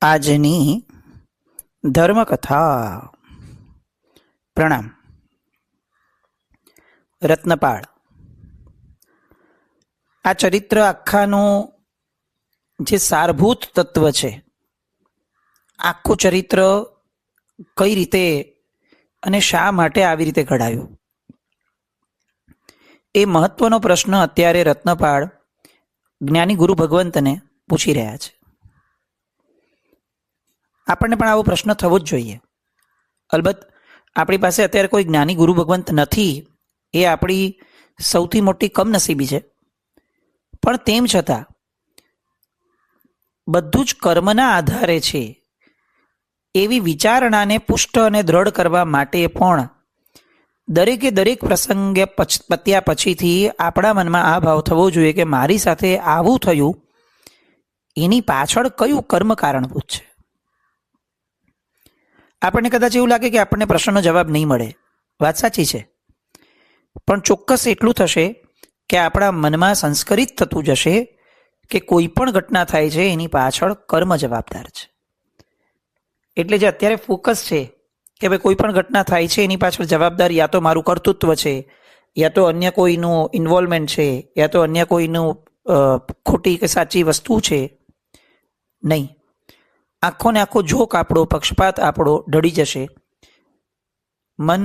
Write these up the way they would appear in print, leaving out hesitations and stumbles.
આજની ધર્મકથા. પ્રણામ. રત્નપાળ. આ ચરિત્ર આખાનું જે સારભૂત તત્વ છે, આખું ચરિત્ર કઈ રીતે અને શા માટે આવી રીતે ઘડાયું, એ મહત્વનો પ્રશ્ન અત્યારે રત્નપાળ જ્ઞાની ગુરુ ભગવંતને પૂછી રહ્યા છે. આપણને પણ આવો પ્રશ્ન થવો જ જોઈએ. અલબત્ત આપણી પાસે અત્યારે કોઈ જ્ઞાની ગુરુ ભગવંત નથી, એ આપણી સૌથી મોટી કમનસીબી છે. પણ તેમ છતાં બધું જ કર્મના આધારે છે એવી વિચારણાને પુષ્ટ અને દ્રઢ કરવા માટે પણ દરેકે દરેક પ્રસંગે પત્યા પછીથી આપણા મનમાં આ ભાવ થવો જોઈએ કે મારી સાથે આવું થયું, એની પાછળ કયું કર્મ કારણભૂત છે. આપણને કદાચ એવું લાગે કે આપણને પ્રશ્નનો જવાબ નહીં મળે. વાત સાચી છે, પણ ચોક્કસ એટલું થશે કે આપણા મનમાં સંસ્કરિત થતું જશે કે કોઈ પણ ઘટના થાય છે એની પાછળ કર્મ જવાબદાર છે. એટલે જે અત્યારે ફોકસ છે કે ભાઈ કોઈ પણ ઘટના થાય છે એની પાછળ જવાબદાર યા તો મારું કર્તૃત્વ છે, યા તો અન્ય કોઈનું ઇન્વોલ્વમેન્ટ છે, યા તો અન્ય કોઈનું ખોટી કે સાચી વસ્તુ છે, નહીં. આખો ને આખો જોક આપણો, પક્ષપાત આપણો ઢળી જશે. મન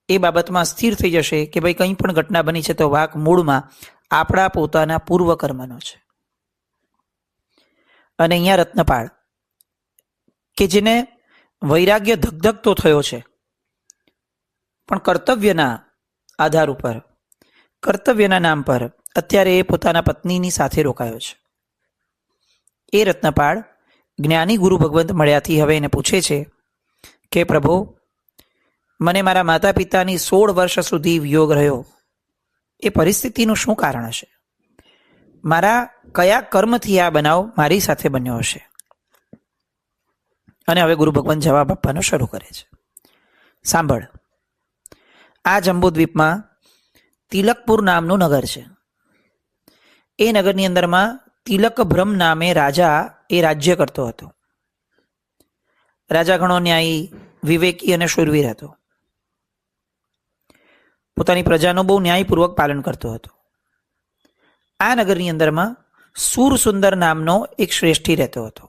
એ બાબતમાં સ્થિર થઈ જશે કે ભાઈ કંઈ પણ ઘટના બની છે તો વાંક મૂળમાં આપણા પોતાના પૂર્વકર્મનો છે. અને અહીંયા રત્નપાળ કે જેને વૈરાગ્ય ધગધગતો થયો છે, પણ કર્તવ્યના આધાર ઉપર, કર્તવ્યના નામ પર અત્યારે એ પોતાના પત્નીની સાથે રોકાયો છે. એ રત્નપાળ જ્ઞાની ગુરુ ભગવંત મળ્યાથી હવે એને પૂછે છે કે પ્રભુ, મને મારા માતા પિતાની 16 વર્ષ સુધી વિયોગ રહ્યો, એ પરિસ્થિતિનું શું કારણ હશે? મારા કયા કર્મથી આ બનાવ મારી સાથે બન્યો હશે? અને હવે ગુરુ ભગવાન જવાબ આપવાનો શરૂ કરે છે. સાંભળ, આ જંબુદ્વીપમાં તિલકપુર નામનું નગર છે. એ નગરની અંદરમાં તિલકભ્રમ નામે રાજા એ રાજ્ય કરતો હતો. રાજા ઘણો ન્યાયી, વિવેકી અને શૂરવીર હતો. પોતાની પ્રજાનું બહુ ન્યાયપૂર્વક પાલન કરતો હતો. આ નગરની અંદરમાં સુરસુંદર નામનો એક શ્રેષ્ઠી રહેતો હતો,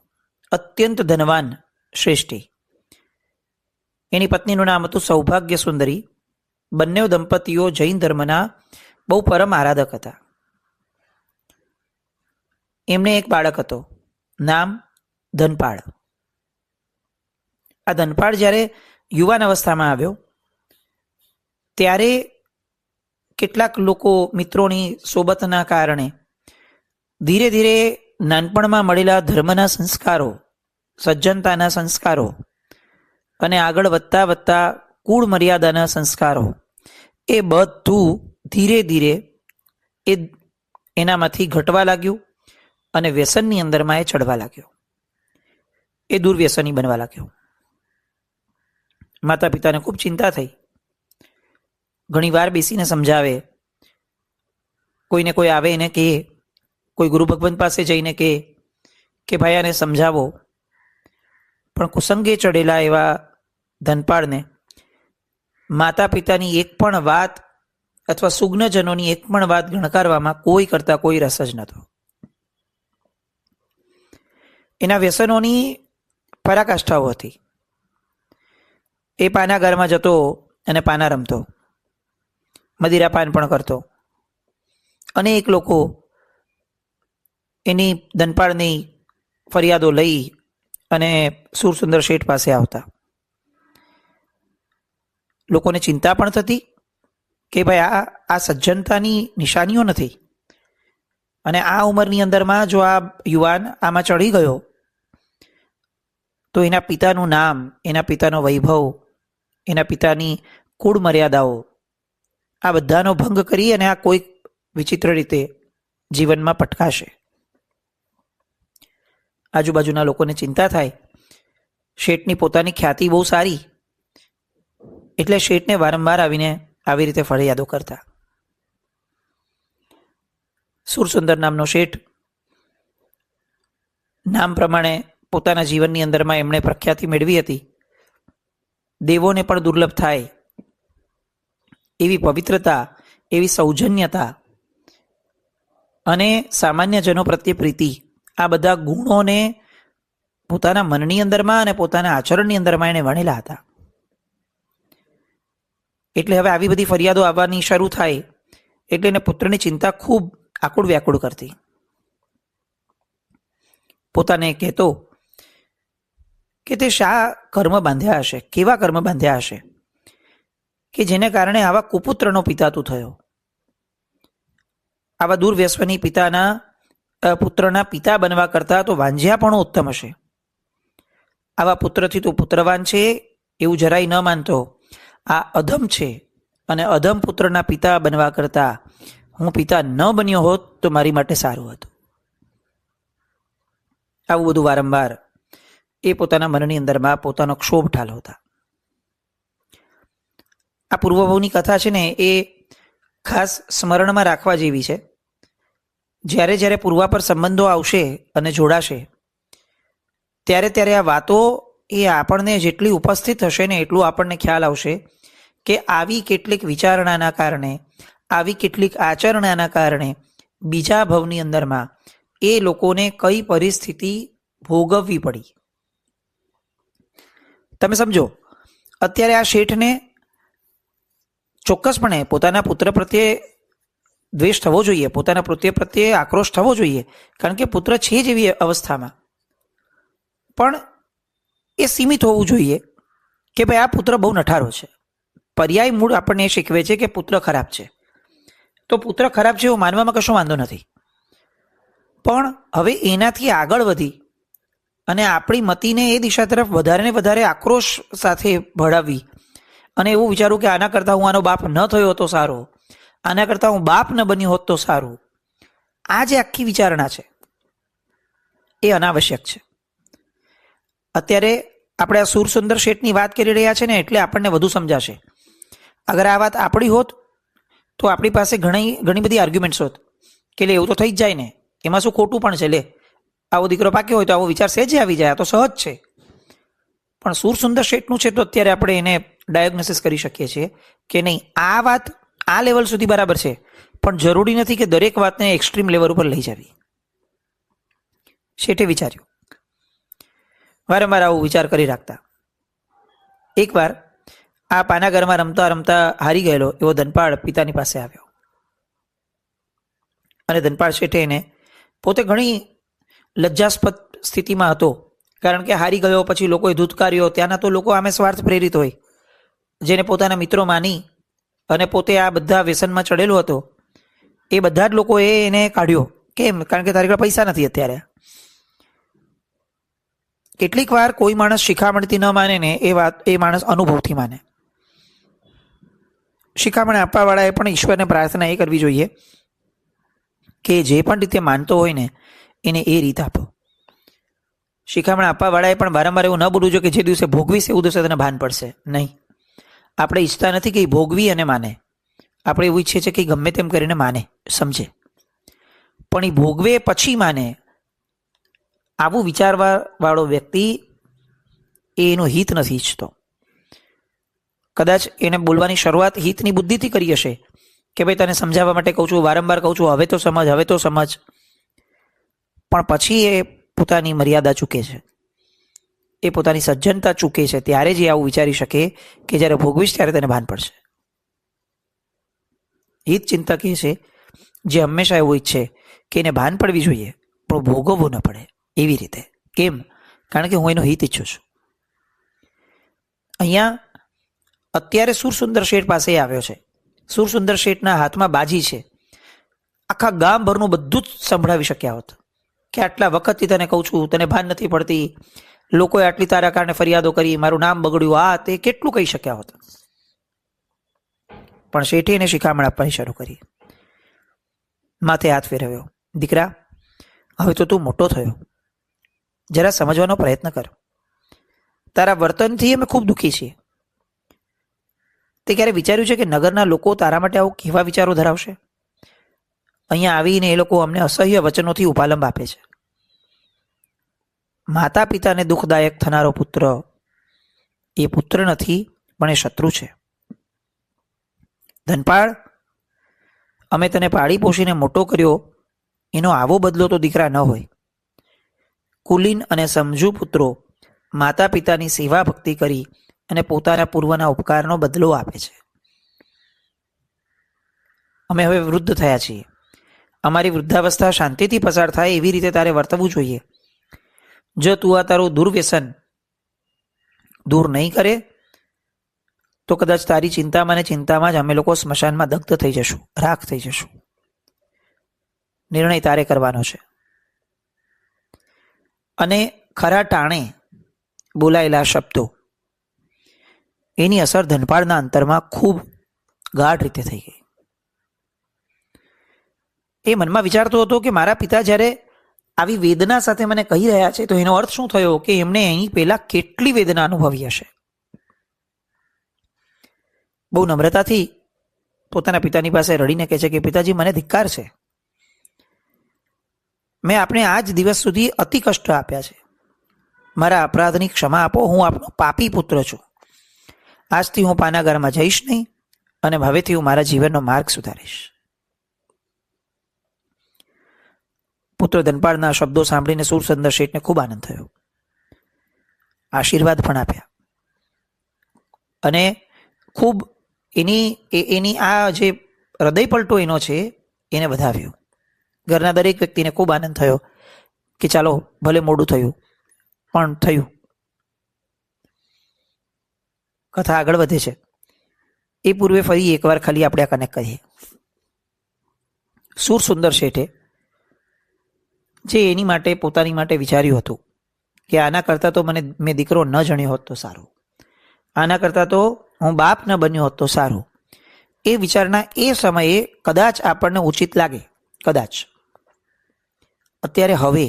અત્યંત ધનવાન શ્રેષ્ઠી. એની પત્નીનું નામ હતું સૌભાગ્ય સુંદરી. બંને દંપતીઓ જૈન ધર્મના બહુ પરમ આરાધક હતા. એમને એક બાળક હતો, નામ ધનપાળ. આ ધનપાળ જ્યારે યુવાન અવસ્થામાં આવ્યો ત્યારે કેટલાક લોકો, મિત્રોની સોબતના કારણે ધીરે ધીરે નાનપણમાં મળેલા ધર્મના સંસ્કારો, સજ્જનતાના સંસ્કારો અને આગળ વધતા વધતા કુળ મર્યાદાના સંસ્કારો, એ બધું ધીરે ધીરે એનામાંથી ઘટવા લાગ્યું અને વ્યસનની અંદરમાં એ ચડવા લાગ્યો. એ દુર્વ્યસની બનવા લાગ્યો. માતા પિતાને ખૂબ ચિંતા થઈ. ઘણી વાર બેસીને સમજાવે, કોઈને કોઈ આવે એને કહે, કોઈ ગુરુ ભગવંત પાસે જઈને કહે કે ભાઈ આને સમજાવો. પણ કુસંગે ચડેલા એવા ધનપાળને માતા પિતાની એક પણ વાત અથવા સુજ્ઞજનોની એક પણ વાત ગણકારવામાં કોઈ કરતા કોઈ રસ જ નહોતો. એના વ્યસનોની પરાકાષ્ઠાઓ હતી. એ પાનાગારમાં જતો અને પાના રમતો, મદિરાપાન પણ કરતો. અનેક લોકો એની ધનપાળની ફરિયાદો લઈ અને સુરસુંદર શેઠ પાસે આવતા. લોકોને ચિંતા પણ થતી કે ભાઈ આ સજ્જનતાની નિશાનીઓ નથી, અને આ ઉંમરની અંદરમાં જો આ યુવાન આમાં ચડી ગયો તો એના પિતાનું નામ, એના પિતાનો વૈભવ, એના પિતાની કુળ મર્યાદાઓ, આ બધાનો ભંગ કરી અને આ કોઈક વિચિત્ર રીતે જીવનમાં પટકાશે. આજુબાજુના લોકોને ચિંતા થાય. શેઠની પોતાની ખ્યાતિ બહુ સારી, એટલે શેઠને વારંવાર આવીને આવી રીતે ફરિયાદો કરતા. સુરસુંદર નામનો શેઠ નામ પ્રમાણે પોતાના જીવનની અંદરમાં એમણે પ્રખ્યાતિ મેળવી હતી, દેવોને પણ દુર્લભ થાય એવી પવિત્રતા, એવી સૌજન્યતા અને સામાન્યજનો પ્રત્યે પ્રીતિ, આ બધા ગુણોને પોતાના મનની અંદરમાં અને પોતાના આચરણની અંદરમાં એને વણેલા હતા. એટલે હવે આવી બધી ફરિયાદો આવવાની શરૂ થાય એટલે એને પુત્રની ચિંતા ખૂબ આકુળ વ્યાકુળ કરતી. પોતાને કહેતો કે તે શા કર્મ બાંધ્યા હશે, કેવા કર્મ બાંધ્યા હશે કે જેને કારણે આવા કુપુત્રનો પિતા તું થયો. આવા દુર્વ્યસની પુત્રના પિતા બનવા કરતા તો વાંઝ્યા પણ ઉત્તમ હશે. આવા પુત્રથી તું પુત્રવાન છે એવું જરાય ન માનતો. આ અધમ છે અને અધમ પુત્રના પિતા બનવા કરતા હું પિતા ન બન્યો હોત તો મારી માટે સારું હતું. આવું બધું વારંવાર એ પોતાના મનની અંદરમાં પોતાનો ક્ષોભ ઠાલવતા. આ પૂર્વભવની કથા છે ને એ ખાસ સ્મરણમાં રાખવા જેવી છે. જ્યારે જ્યારે પૂર્વાપર સંબંધો આવશે અને જોડાશે ત્યારે ત્યારે આ વાતો એ આપણને જેટલી ઉપસ્થિત હશે ને એટલું આપણને ખ્યાલ આવશે કે આવી કેટલીક વિચારણાના કારણે, આવી કેટલીક આચરણાના કારણે બીજા ભવની અંદરમાં એ લોકોને કઈ પરિસ્થિતિ ભોગવવી પડી. તમે સમજો, અત્યારે આ શેઠને ચોક્કસપણે પોતાના પુત્ર પ્રત્યે દ્વેષ થવો જોઈએ, પોતાના પુત્ર પ્રત્યે આક્રોશ થવો જોઈએ, કારણ કે પુત્ર છે જ એવી અવસ્થામાં. પણ એ સીમિત હોવું જોઈએ કે ભાઈ આ પુત્ર બહુ નઠારો છે. પર્યાય મૂળ આપણને એ શીખવે છે કે પુત્ર ખરાબ છે, તો પુત્ર ખરાબ છે એવું માનવામાં કશો વાંધો નથી. પણ હવે એનાથી આગળ વધી અને આપણી મતિને એ દિશા તરફ વધારે ને વધારે આક્રોશ સાથે ભળાવી અને એવું વિચારું કે આના કરતાં હું આનો બાપ ન થયો તો સારો, આના કરતાં હું બાપ ન બન્યો હોત તો સારું, આ જે આખી વિચારણા છે એ અનાવશ્યક છે. અત્યારે આપણે આ સુરસુંદર શેઠની વાત કરી રહ્યા છે ને એટલે આપણને વધુ સમજાશે. અગર આ વાત આપણી હોત તો આપણી પાસે ઘણી બધી આર્ગ્યુમેન્ટ્સ હોત કે લે એવું તો થઈ જ જાય ને, એમાં શું ખોટું પણ છે, લે આવો દીકરો પાક્યો હોય તો આવો વિચાર સહેજે આવી જાય, આ તો સહજ છે. પણ સુરસુંદર શેઠનું છે તો અત્યારે આપણે એને ડાયગ્નોસિસ કરી શકીએ છીએ કે નહીં, આ વાત આ લેવલ સુધી બરાબર છે પણ જરૂરી નથી કે દરેક વાતને એક્સ્ટ્રીમ લેવલ ઉપર લઈ જવી. શેઠે વિચાર્યું, વારંવાર આવું વિચાર કરી રાખતા. એકવાર આ પાનાગરમાં રમતા રમતા હારી ગયેલો એવો ધનપાળ પિતાની પાસે આવ્યો અને ધનપાળ શેઠે એને પોતે ઘણી લજ્જાસ્પદ સ્થિતિમાં હતો, કારણ કે હારી ગયો પછી લોકોએ ધૂતકાર્યો. ત્યાંના તો લોકો આમે સ્વાર્થ પ્રેરિત હોય, જેને પોતાના મિત્રો માની અને પોતે આ બધા વ્યસનમાં ચડેલો હતો એ બધા જ લોકોએ એને કાઢ્યો. કેમ? કારણ કે તારી પાસે પૈસા નથી અત્યારે. કેટલીક વાર કોઈ માણસ શિખામણથી ન માને ને એ માણસ અનુભવથી માને. શિખામણ આપવાવાળાએ પણ ઈશ્વરને પ્રાર્થના એ કરવી જોઈએ કે જે પણ રીતે માનતો હોય ને એને એ રીત આપો. શિખામણ આપવાવાળાએ પણ વારંવાર એવું ન બોલવું જોઈએ કે જે દિવસે ભોગવીશ એવું દિવસે તને ભાન પડશે. નહીં, આપણે ઈચ્છતા નથી કે ભોગવી અને માને. આપણે એવું ઈચ્છીએ છીએ કે ગમે તેમ કરીને માને, સમજે, પણ એ ભોગવે પછી માને. આવું વિચારવા વાળો વ્યક્તિ એનું હિત નથી ઈચ્છતો. કદાચ એને બોલવાની શરૂઆત હિતની બુદ્ધિથી કરી હશે કે ભાઈ તને સમજાવવા માટે કહું છું, વારંવાર કહું છું, હવે તો સમજ, હવે તો સમજ. પણ પછી એ પોતાની મર્યાદા ચૂકે છે, એ પોતાની સજ્જનતા ચૂકે છે. ત્યારે જ એ આવું વિચારી શકે કે જ્યારે ભોગવીશ ત્યારે તેને ભાન પડશે. હિત ચિંતક એ છે જે હંમેશા એવું ઈચ્છે કે એને ભાન પડવી જોઈએ પણ ભોગવવું ન પડે એવી રીતે. કેમ? કારણ કે હું એનો હિત ઈચ્છું છું. અહીંયા અત્યારે સુરસુંદર શેઠ પાસે આવ્યો છે. સુરસુંદર શેઠના હાથમાં બાજી છે. આખા ગામભરનું બધું જ સંભળાવી શક્યા હોત કે આટલા વખતથી તને કહું છું, તને ભાન નથી પડતી, લોકોએ આટલી તારા કારણે ફરિયાદો કરી, મારું નામ બગડ્યું, આ તે કેટલું કહી શક્યા હોત. પણ શેઠે એને શિખામણ આપવાની શરૂ કરી. માથે હાથ ફેરવ્યો, દીકરા હવે તો તું મોટો થયો, જરા સમજવાનો પ્રયત્ન કર. તારા વર્તનથી અમે ખૂબ દુઃખી છીએ. તે ક્યારે વિચાર્યું છે કે નગરના લોકો તારા માટે આવું કેવા વિચારો ધરાવશે? અહીંયા આવીને એ લોકો અમને અસહ્ય વચનોથી ઉપાલંબ આપે છે. માતા પિતાને દુઃખદાયક થનારો પુત્ર એ પુત્ર નથી, પણ એ શત્રુ છે. ધનપાળ, અમે તને પાળી પોષીને મોટો કર્યો, એનો આવો બદલો તો દીકરા ન હોય. કુલીન અને સમજુ પુત્રો માતા પિતાની સેવા ભક્તિ કરી અને પોતાના પૂર્વના ઉપકારનો બદલો આપે છે. અમે હવે વૃદ્ધ થયા છીએ. અમારી વૃદ્ધાવસ્થા શાંતિથી પસાર થાય એવી રીતે તારે વર્તવું જોઈએ. જો તું આ તારું દુર્વ્યસન દૂર નહીં કરે તો કદાચ તારી ચિંતામાં ને ચિંતામાં જ અમે લોકો સ્મશાનમાં દગ્ધ થઈ જશું, રાખ થઈ જશું. નિર્ણય તારે કરવાનો છે. અને ખરા ટાણે બોલાયેલા શબ્દો એની અસર ધનપાળના અંતરમાં ખૂબ ગાઢ રીતે થઈ ગઈ. એ મનમાં વિચારતો હતો કે મારા પિતા જ્યારે આવી વેદના સાથે મને કહી રહ્યા છે તો એનો અર્થ શું થયો કે એમને એની પહેલા કેટલી વેદના અનુભવી હશે. બહુ નમ્રતાથી પોતાના પિતાની પાસે રડીને કહે છે કે પિતાજી, મને ધિક્કાર છે. મેં આપણે આજ દિવસ સુધી અતિ કષ્ટ આપ્યા છે. મારા અપરાધની ક્ષમા આપો. હું આપનો પાપી પુત્ર છું. આજથી હું પાનાગારમાં જઈશ નહીં અને હવેથી હું મારા જીવનનો માર્ગ સુધારીશ. પુત્ર ધનપાળના શબ્દો સાંભળીને સુરસુંદર શેઠને ખૂબ આનંદ થયો. આશીર્વાદ પણ આપ્યા અને ખૂબ એની આ જે હૃદય પલટો એનો છે એને વધાવ્યો. ઘરના દરેક વ્યક્તિને ખૂબ આનંદ થયો કે ચાલો ભલે મોડું થયું પણ થયું. કથા આગળ વધે છે. એ પૂર્વે ફરી એકવાર ખાલી આપણે આ કનેક્ટ કરીએ. સુરસુંદર શેઠે જે એની માટે પોતાની માટે વિચાર્યું હતું કે આના કરતાં તો મેં દીકરો ન જણ્યો હોત તો સારું, આના કરતાં તો હું બાપ ન બન્યો હોત તો સારું, એ વિચારના એ સમયે કદાચ આપણને ઉચિત લાગે. કદાચ અત્યારે હવે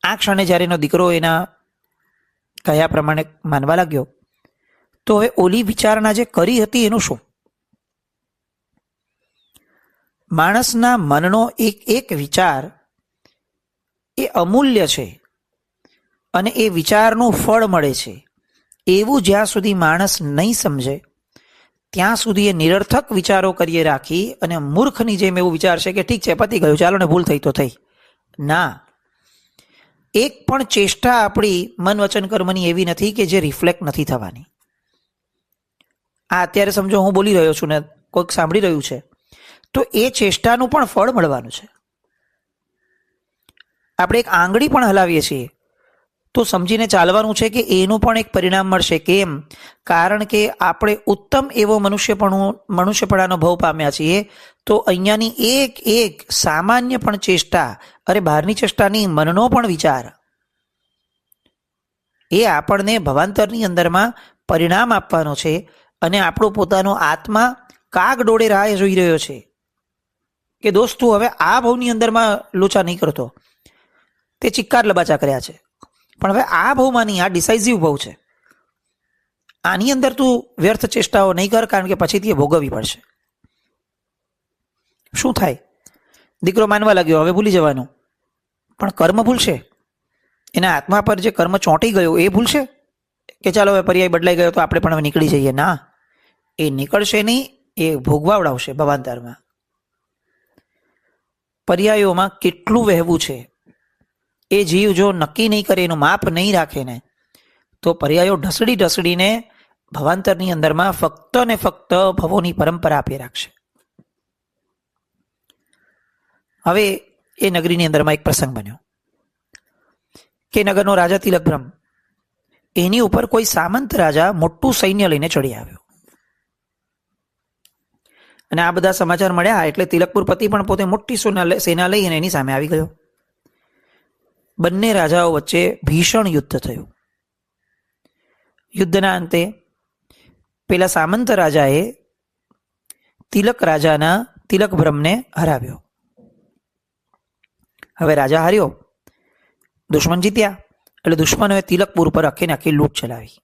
આ ક્ષણે જ્યારે એનો દીકરો એના કયા પ્રમાણે માનવા લાગ્યો તો હવે ઓલી વિચારણા જે કરી હતી એનું શું? માણસના મનનો એક એક વિચાર એ અમૂલ્ય છે અને એ વિચારનું ફળ મળે છે એવું જ્યાં સુધી માણસ નહીં સમજે ત્યાં સુધી એ નિરર્થક વિચારો કરીએ રાખી અને મૂર્ખની જેમ એવું વિચારશે કે ઠીક છે, પતી ગયું, ચાલો ને, ભૂલ થઈ તો થઈ. ના, એક પણ ચેષ્ટા આપણી મન વચન કર્મની એવી નથી કે જે રિફ્લેક્ટ નથી થવાની. આ અત્યારે સમજો હું બોલી રહ્યો છું ને કોઈક સાંભળી રહ્યું છે તો એ ચેષ્ટાનું પણ ફળ મળવાનું છે. આપણે એક આંગળી પણ હલાવીએ છીએ તો સમજીને ચાલવાનું છે કે એનું પણ એક પરિણામ મળશે. કેમ? કારણ કે આપણે ઉત્તમ એવો મનુષ્યપણાનો ભાવ પામ્યા છીએ તો અહીંયાની એક એક સામાન્ય પણ ચેષ્ટા, અરે બહારની ચેષ્ટાની, મનનો પણ વિચાર, એ આપણને ભવાંતરની અંદરમાં પરિણામ આપવાનો છે. અને આપણો પોતાનો આત્મા કાગ ડોળે રાહ જોઈ રહ્યો છે કે દોસ્ત તું હવે આ ભાવની અંદરમાં લોચા નહીં કરતો. તે ચિક્કાર લબાચા કર્યા છે પણ હવે આ ભાવમાં નહીં, આ ડિસાઇઝિવ ભાવ છે, આની અંદર તું વ્યર્થ ચેષ્ટાઓ નહીં કર કારણ કે પછીથી એ ભોગવવી પડશે. શું થાય? દીકરો માનવા લાગ્યો હવે ભૂલી જવાનું, પણ કર્મ ભૂલશે? એના આત્મા પર જે કર્મ ચોંટી ગયો એ ભૂલશે કે ચાલો હવે પર્યાય બદલાઈ ગયો તો આપણે પણ હવે નીકળી જઈએ? ના, એ નીકળશે નહીં, એ ભોગવાવડાવશે ભવાંતરમાં. પર્યાયોમાં કેટલું વહેવું છે એ જીવ જો નક્કી નહીં કરે, એનું માપ નહીં રાખે ને તો પર્યાયો ઢસડીને ભવાંતરની અંદરમાં ફક્ત ને ફક્ત ભવોની પરંપરા આપી રાખશે. હવે એ નગરીની અંદરમાં એક પ્રસંગ બન્યો કે નગરનો રાજા તિલકબ્રહ્મ, એની ઉપર કોઈ સામંત રાજા મોટું સૈન્ય લઈને ચડી આવ્યો અને આ બધા સમાચાર મળ્યા એટલે તિલકપુર પતિ પણ પોતે મોટી સેના લઈ અને એની સામે આવી ગયો. બંને રાજાઓ વચ્ચે ભીષણ યુદ્ધ થયું. યુદ્ધના અંતે પેલા સામંત રાજાએ તિલકબ્રહ્મને હરાવ્યો. હવે રાજા હાર્યો, દુશ્મન જીત્યા, એટલે દુશ્મનોએ તિલકપુર પર આખી લૂંટ ચલાવી.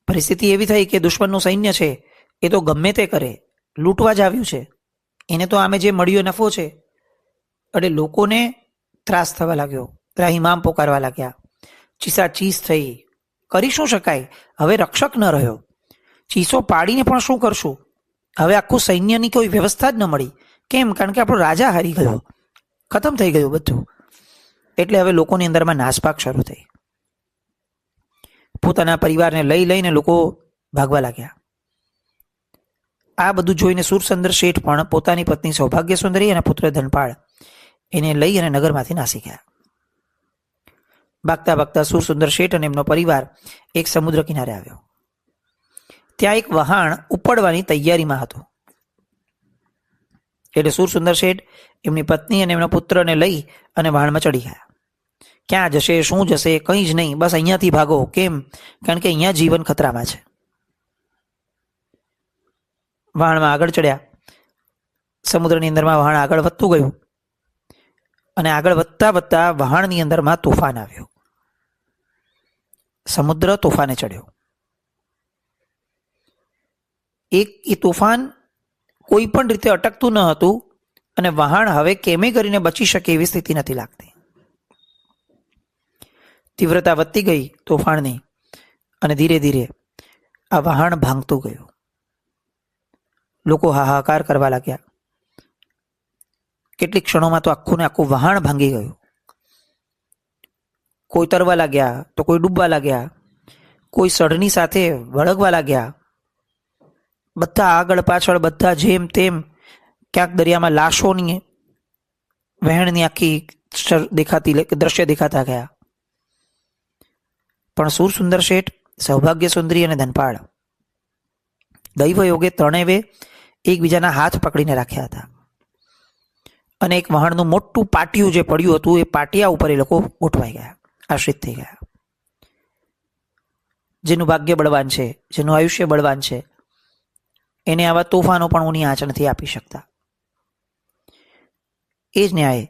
પરિસ્થિતિ એવી થઈ કે દુશ્મનનું સૈન્ય છે એ તો ગમે તે કરે, લૂંટવા જ આવ્યું છે, એને તો આમે જે મળ્યો નફો છે, એટલે લોકોને ત્રાસ થવા લાગ્યો, ત્રાહિમામ પોકારવા લાગ્યા, ચીસાચીસ થઈ. કરી શું શકાય? હવે રક્ષક ન રહ્યો. ચીસો પાડીને પણ શું કરશું? હવે આખું સૈન્યની કોઈ વ્યવસ્થા જ ન મળી. કેમ? કારણ કે આપણો રાજા હારી ગયો, ખતમ થઈ ગયું બધું. એટલે હવે લોકોની અંદરમાં નાસભાગ શરૂ થઈ. પોતાના પરિવારને લઈને લોકો ભાગવા લાગ્યા. આ બધું જોઈને સુરસુંદર શેઠ પણ પોતાની પત્ની સૌભાગ્ય સુંદરી અને પુત્ર ધનપાળ એને લઈ અને નગરમાંથી નાસી ગયા. ભાગતા ભાગતા સુરસુંદર શેઠ અને એમનો પરિવાર એક સમુદ્ર કિનારે આવ્યો. ત્યાં એક વહાણ ઉપડવાની તૈયારીમાં હતું. એટલે સુરસુંદર શેઠ એમની પત્ની અને એમના પુત્રને લઈ અને વહાણમાં ચડી ગયા. ક્યાં જશે, શું જશે, કંઈ જ નહીં, બસ અહીંયાથી ભાગો. કેમ? કારણ કે અહીંયા જીવન ખતરામાં છે. વહાણમાં આગળ ચડ્યા. સમુદ્રની અંદરમાં વહાણ આગળ વધતું ગયું અને આગળ વધતા વધતા વહાણની અંદરમાં તોફાન આવ્યો. સમુદ્ર તોફાને ચડ્યો. એ તોફાન કોઈ પણ રીતે અટકતું ન હતું અને વહાણ હવે કેમે કરીને બચી શકે એવી સ્થિતિ નથી લાગતી. તીવ્રતા વધતી ગઈ તોફાનની અને ધીરે ધીરે આ વહાણ ભાંગતું ગયું. લોકો હાહાકાર કરવા લાગ્યા. કેટલીક ક્ષણોમાં તો આખું ને આખું વહાણ ભાંગી ગયું. કોઈ તરવા લાગ્યા તો કોઈ ડૂબવા લાગ્યા, કોઈ સઢની સાથે વળગવા લાગ્યા. બધા આગળ પાછળ, બધા જેમ તેમ, ક્યાંક દરિયામાં લાશોની વહેણની આખી દ્રશ્ય દેખાતા ગયા. પણ સુરસુંદર શેઠ, સૌભાગ્ય સુંદરી અને ધનપાળ દૈવ યોગે ત્રણેવે એકબીજાના હાથ પકડીને રાખ્યા હતા અને એક વહાણનું મોટું પાટિયું જે પડ્યું હતું એ પાટિયા ઉપર એ લોકો ગોઠવાઈ ગયા, આશ્રિત થઈ ગયા. જેનું ભાગ્ય બળવાન છે, જેનું આયુષ્ય બળવાન છે, એને આવા તોફાનો પણ ઊની આંચ નથી આપી શકતા. એ જ ન્યાય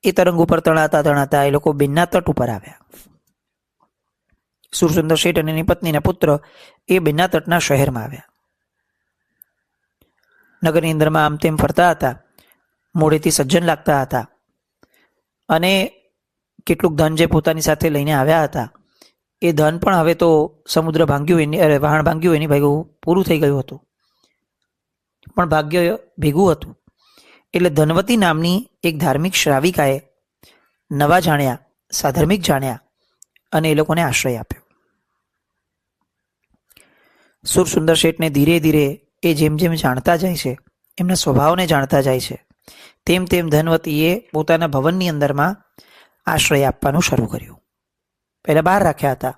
એ તરંગ ઉપર તણાતા તણાતા એ લોકો બેનના તટ ઉપર આવ્યા. સુરસુંદર શેઠ અને એની પત્ની અને પુત્ર એ બેનના તટના શહેરમાં આવ્યા. નગરની અંદરમાં આમ તેમ ફરતા હતા, મોઢેથી સજ્જન લાગતા હતા અને કેટલુંક ધન જે પોતાની સાથે લઈને આવ્યા હતા એ ધન પણ હવે તો સમુદ્ર ભાંગ્યું, વહાણ ભાંગ્યું એની ભેગું પૂરું થઈ ગયું હતું. પણ ભાગ્ય ભેગું હતું એટલે ધનવતી નામની એક ધાર્મિક શ્રાવિકાએ નવા જાણ્યા, સાધર્મિક જાણ્યા અને એ લોકોને આશ્રય આપ્યો. સુરસુંદર શેઠને ધીરે ધીરે એ જેમ જેમ જાણતા જાય છે, એમના સ્વભાવને જાણતા જાય છે, તેમ તેમ ધનવતીએ પોતાના ભવનની અંદરમાં આશ્રય આપવાનું શરૂ કર્યું. પહેલાં બહાર રાખ્યા હતા,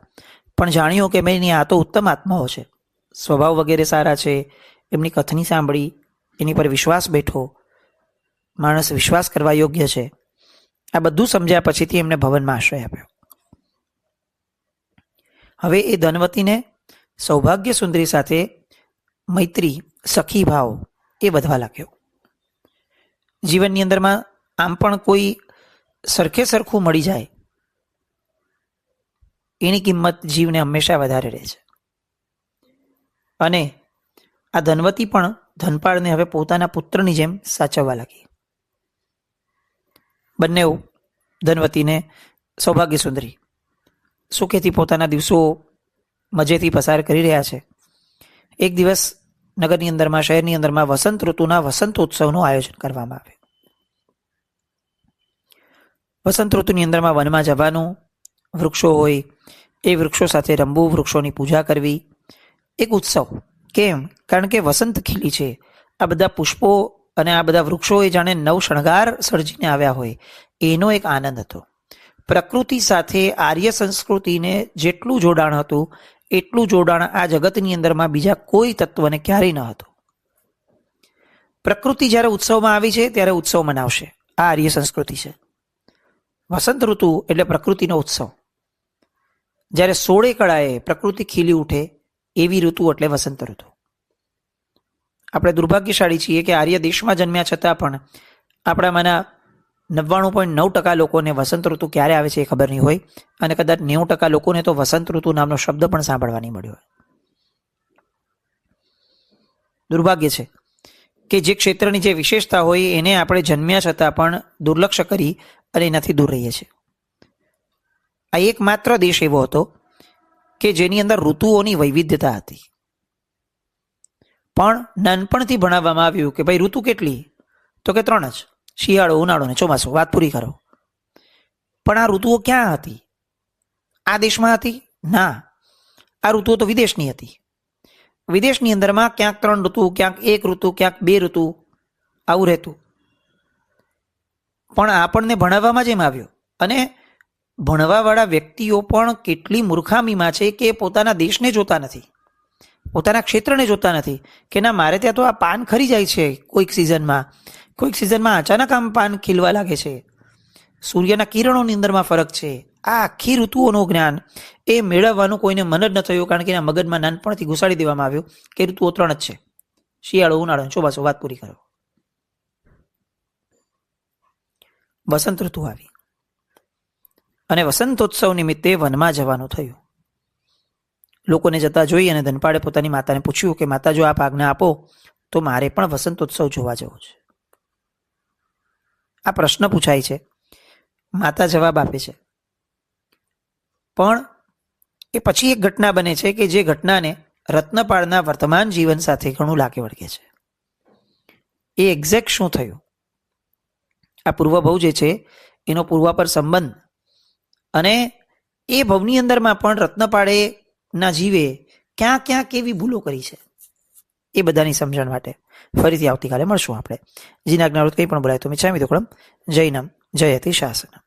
પણ જાણ્યું કે મેં આ તો ઉત્તમ આત્માઓ છે, સ્વભાવ વગેરે સારા છે, એમની કથની સાંભળી, એની પર વિશ્વાસ બેઠો, માણસ વિશ્વાસ કરવા યોગ્ય છે. આ બધું સમજ્યા પછીથી એમને ભવનમાં આશ્રય આપ્યો. હવે એ ધનવતીને સૌભાગ્ય સુંદરી સાથે મૈત્રી, સખી ભાવ એ વધવા લાગ્યો. જીવનની અંદરમાં આમ પણ કોઈ સરખે સરખું મળી જાય એની કિંમત જીવને હંમેશા વધારે રહે છે. અને આ ધનવતી પણ ધનપાળને હવે પોતાના પુત્રની જેમ સાચવવા લાગી. બંને ધનવતીને સૌભાગ્ય સુંદરી સુખેથી પોતાના દિવસો મજેથી પસાર કરી રહ્યા છે. એક દિવસ નગરની અંદરમાં, શહેરની અંદરમાં વસંત ઋતુના વસંતોત્સવનું આયોજન કરવામાં આવ્યું. વસંત ઋતુની અંદરમાં વનમાં જવાનું, વૃક્ષો હોય એ વૃક્ષો સાથે રમવું, વૃક્ષોની પૂજા કરવી, એક ઉત્સવ. કેમ? કારણ કે વસંત ખીલી છે, આ બધા પુષ્પો અને આ બધા વૃક્ષો એ જાણે નવ શણગાર સર્જીને આવ્યા હોય એનો એક આનંદ હતો. પ્રકૃતિ સાથે આર્ય સંસ્કૃતિને જેટલું જોડાણ હતું એટલું જોડાણ આ જગતની અંદરમાં બીજા કોઈ તત્વને ક્યારેય ન હતું. પ્રકૃતિ જ્યારે ઉત્સવમાં આવી છે ત્યારે ઉત્સવ મનાવશે, આ આર્ય સંસ્કૃતિ છે. વસંત ઋતુ એટલે પ્રકૃતિનો ઉત્સવ. જ્યારે સોળે કળાએ પ્રકૃતિ ખીલી ઉઠે એવી ઋતુ એટલે વસંત ઋતુ. આપણે દુર્ભાગ્યશાળી છીએ કે આર્ય દેશમાં જન્મ્યા છતાં પણ આપણામાંના 99.9% લોકોને વસંત ઋતુ ક્યારે આવે છે એ ખબર નહીં હોય, અને કદાચ 90% લોકોને તો વસંત ઋતુ નામનો શબ્દ પણ સાંભળવા નહીં મળ્યો હોય. દુર્ભાગ્ય છે કે જે ક્ષેત્રની જે વિશેષતા હોય એને આપણે જન્મ્યા છતાં પણ દુર્લક્ષ કરી અને એનાથી દૂર રહીએ છીએ. આ એકમાત્ર દેશ એવો હતો કે જેની અંદર ઋતુઓની વૈવિધ્યતા હતી. પણ નાનપણથી ભણાવવામાં આવ્યું કે ભાઈ ઋતુ કેટલી, તો કે 3 જ, શિયાળો, ઉનાળો ને ચોમાસું, વાત પૂરી કરો. પણ આ ઋતુઓ ક્યાં હતી? આ દેશમાં હતી? ના, આ ઋતુઓ તો વિદેશની હતી. વિદેશની અંદરમાં ક્યાંક 3 ઋતુ, ક્યાંક 1 ઋતુ, ક્યાંક 2 ઋતુ, આવું રહેતું. પણ આપણને ભણાવવામાં જ એમ આવ્યો. અને ભણવાવાળા વ્યક્તિઓ પણ કેટલી મૂર્ખામીમાં છે કે પોતાના દેશને જોતા નથી, પોતાના ક્ષેત્રને જોતા નથી. કે ના, મારે ત્યાં તો આ પાન ખરી જાય છે કોઈક સિઝનમાં અચાનક આમ પાન ખીલવા લાગે છે. સૂર્યના કિરણોની અંદરમાં ફરક છે. આ આખી ઋતુઓનું જ્ઞાન એ મેળવવાનું કોઈને મન જ ન થયું, કારણ કે એના મગજમાં નાનપણથી ઘુસાડી દેવામાં આવ્યું કે ઋતુઓ 3 જ છે, શિયાળો, ઉનાળો, ચોમાસું, વાત પૂરી કરો. વસંત ઋતુ આવી અને વસંતોત્સવ નિમિત્તે વનમાં જવાનું થયું. લોકોને જતા જોઈ અને ધનપાળે પોતાની માતાને પૂછ્યું કે માતા, જો આપ આજ્ઞા આપો તો મારે પણ વસંતોત્સવ જોવા જવો છે. આ પ્રશ્ન પૂછાય છે, માતા જવાબ આપે છે. પણ એ પછી એક ઘટના બને છે કે જે ઘટનાને રત્નપાળના વર્તમાન જીવન સાથે ઘણું લાગે વળગે છે. એ એક્ઝેક્ટ શું થયું? આ પૂર્વભવ જે છે એનો પૂર્વાપર સંબંધ અને એ ભવની અંદરમાં પણ રત્નપાળે ના જીવે ક્યાં ક્યાં કેવી ભૂલો કરી છે, એ બધાની સમજણ માટે ફરીથી આવતીકાલે મળશું આપણે. જીના જ્ઞાવૃત કંઈ પણ બોલાય તો મિચ્છામિ દુક્કડમ. જૈનમ જયતિ શાસનમ.